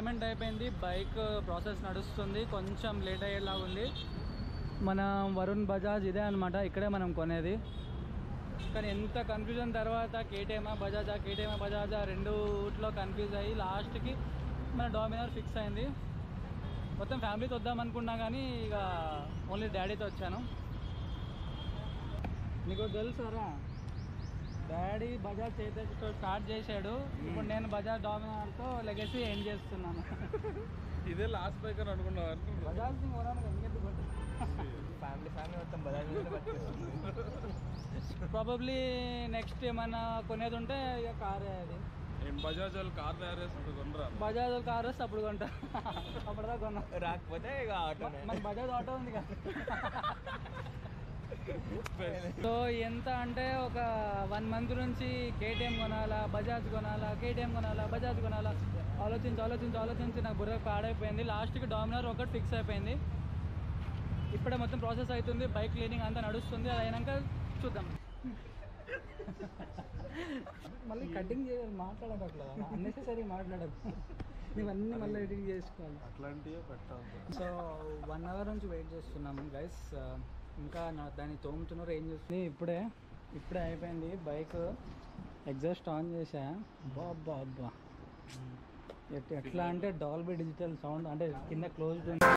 Payment అయిపోయింది, bike process నడుస్తుంది, కొంచెం లేట్ అయ్యేలాగా ఉంది. మన వరుణ్ బజాజ్ ఇదే అనమాట, ఇక్కడే మనం కొనేది. కానీ ఎంత కన్ఫ్యూజన్ తర్వాత కేటీఎమా బజాజా రెండుట్లో కన్ఫ్యూజ్ అయ్యి లాస్ట్కి మన డామినార్ ఫిక్స్ అయింది. మొత్తం ఫ్యామిలీతో వద్దాం అనుకున్నా కానీ ఇక ఓన్లీ డాడీతో వచ్చాను. నీకు తెలుసారా, డాడీ బజాజ్ చేతతో స్టార్ట్ చేశాడు, ఇప్పుడు నేను బజాజ్ డామినార్తో లెగసీ ఎండ్ చేస్తున్నాను. ఇదే లాస్ట్ బైక్ అని అనుకున్నాను. బజాజ్ ఫ్యామిలీ మొత్తం బజాజ్ ప్రాబబ్లీ నెక్స్ట్ ఏమన్నా కొనేది ఉంటే ఇక కారే. అది బజాజ్ వాళ్ళు కార్ తయారు చేసి కొనరా? బజాజ్ వాళ్ళు కార్ వస్తే అప్పుడు కొంటా, అప్పుడుదా కొన్నా. రాకపోతే ఇక ఆటో, మన బజాజ్ ఆటో ఉంది కదా. సో ఎంత అంటే ఒక 1 month నుంచి కేటీఎం కొనాలా, బజాజ్ కొనాలా, బజాజ్ కొనాలా ఆలోచించి నాకు బుర్ర పాడైపోయింది. లాస్ట్కి డామినార్ ఒకటి ఫిక్స్ అయిపోయింది. ఇప్పుడే మొత్తం ప్రాసెస్ అవుతుంది, బైక్ క్లీనింగ్ అంతా నడుస్తుంది. అది అయినాక చూద్దాం. మళ్ళీ కటింగ్ చేయాలి, మాట్లాడట్లేదు, అన్నెసెసరీ మాట్లాడదు. ఇవన్నీ మళ్ళీ ఎడిటింగ్ చేసుకోవాలి, అట్లాంటివే పెట్టాలి. సో 1 hour నుంచి వెయిట్ చేస్తున్నాము గైస్. ఇంకా దాన్ని తోముతున్నారు, ఏం చేస్తుంది. ఇప్పుడే అయిపోయింది. బైక్ ఎగ్జాస్ట్ ఆన్ చేసా. అబ్బా ఎట్లా అంటే డాల్బీ డిజిటల్ సౌండ్, అంటే కింద క్లోజ్డ్ ఉంది.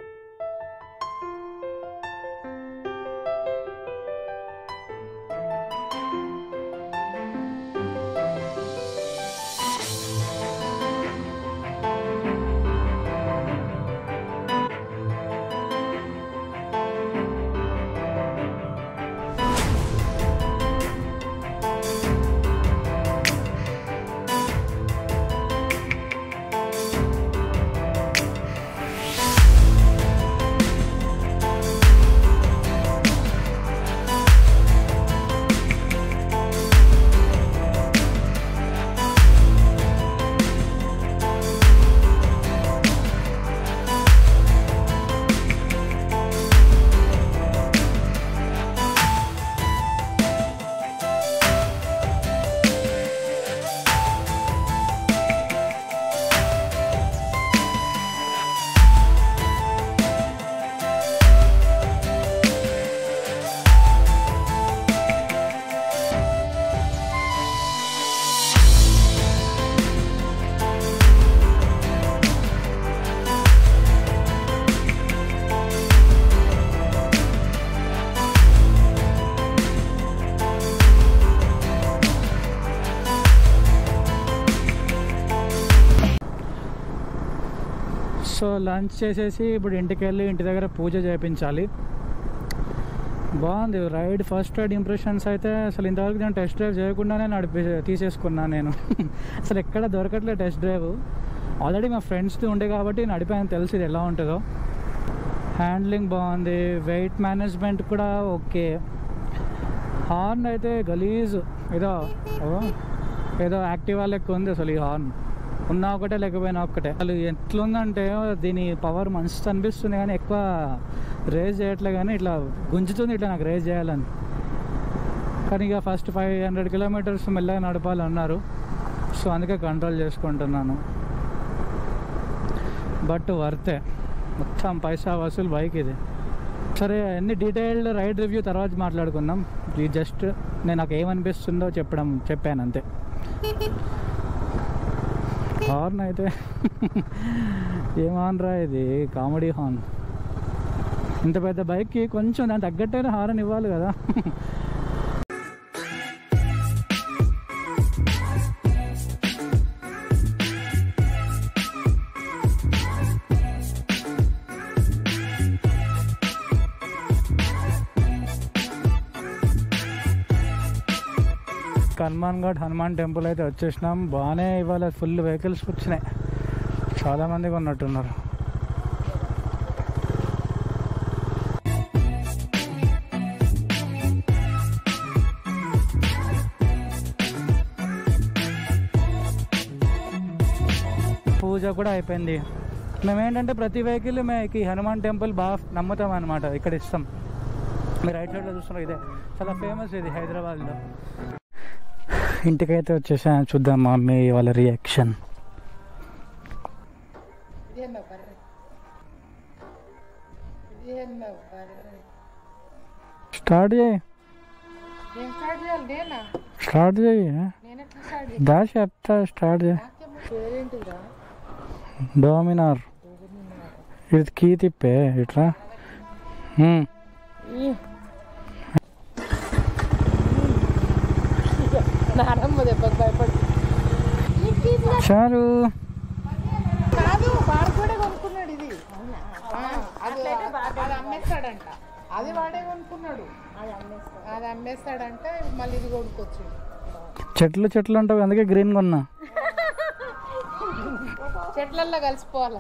సో లంచ్ చేసేసి ఇప్పుడు ఇంటికి వెళ్ళి ఇంటి దగ్గర పూజ చేయించాలి. బాగుంది రైడ్. ఫస్ట్ రైడ్ ఇంప్రెషన్స్ అయితే అసలు ఇంతవరకు నేను టెస్ట్ డ్రైవ్ చేయకుండానే తీసేసుకున్నాను నేను. అసలు ఎక్కడ దొరకట్లేదు టెస్ట్ డ్రైవ్. ఆల్రెడీ మా ఫ్రెండ్స్ది ఉండే కాబట్టి నడిపాను, తెలుసు ఇది ఎలా ఉంటుందో. హ్యాండ్లింగ్ బాగుంది, వెయిట్ మేనేజ్మెంట్ కూడా ఓకే. హార్న్ అయితే గలీజ్, ఏదో యాక్టివా లెక్క ఉంది అసలు ఈ హార్న్. ఉన్నా ఒకటే లేకపోయినా ఒకటే. అసలు ఎట్లుందంటే దీని పవర్ మంచిది అనిపిస్తుంది కానీ ఎక్కువ రేస్ చేయట్లే, కానీ ఇట్లా గుంజుతుంది ఇట్లా నాకు రేస్ చేయాలని. కానీ ఇక ఫస్ట్ 500 kilometers మెల్లగా నడపాలన్నారు, సో అందుకే కంట్రోల్ చేసుకుంటున్నాను. బట్ వర్తే, మొత్తం పైసా వసూలు బైక్ ఇది. సరే అన్ని డీటెయిల్డ్ రైడ్ రివ్యూ తర్వాత మాట్లాడుకుందాం. ఇది జస్ట్ నేను నాకు ఏమనిపిస్తుందో చెప్పాను అంతే. హార్న్ అయితే ఏమనరా, ఇది కామెడీ హార్న్. ఇంత పెద్ద బైక్కి కొంచెం దాని తగ్గట్టైనా హార్న్ ఇవ్వాలి కదా. హనుమాన్ ఘాట్ హనుమాన్ టెంపుల్ అయితే వచ్చేసినాం. బాగానే ఇవాళ ఫుల్ వెహికల్స్ వచ్చినాయి, చాలామంది ఉన్నట్టున్నారు. పూజ కూడా అయిపోయింది. మేమేంటంటే ప్రతి వెహికల్ మేము హనుమాన్ టెంపుల్ బాగా నమ్ముతాం అనమాట, ఇక్కడ ఇస్తాం. మీరు రైట్ సైడ్లో చూస్తున్నారు, ఇదే చాలా ఫేమస్ ఇది హైదరాబాద్లో. ఇంటికైతే వచ్చేసా, చూద్దాం మా మమ్మీ వాళ్ళ రియాక్షన్. స్టార్ట్ చేయి స్టార్ట్ చేయి దా చెప్తా స్టార్ట్ చేయి డోమినార్ ఇది కీ తిప్పే ఇట్లా చాలు కాదు వాడు కూడా కొనుక్కున్నాడు ఇది అది అమ్మేస్తాడంట అది వాడే కొనుక్కున్నాడు అది అమ్మేస్తాడంట మళ్ళీ ఇది కొనుక్కొచ్చాడు చెట్లు చెట్లు ఉంటావు అందుకే గ్రీన్ కొన్నా చెట్లల్లో కలిసిపోవాలి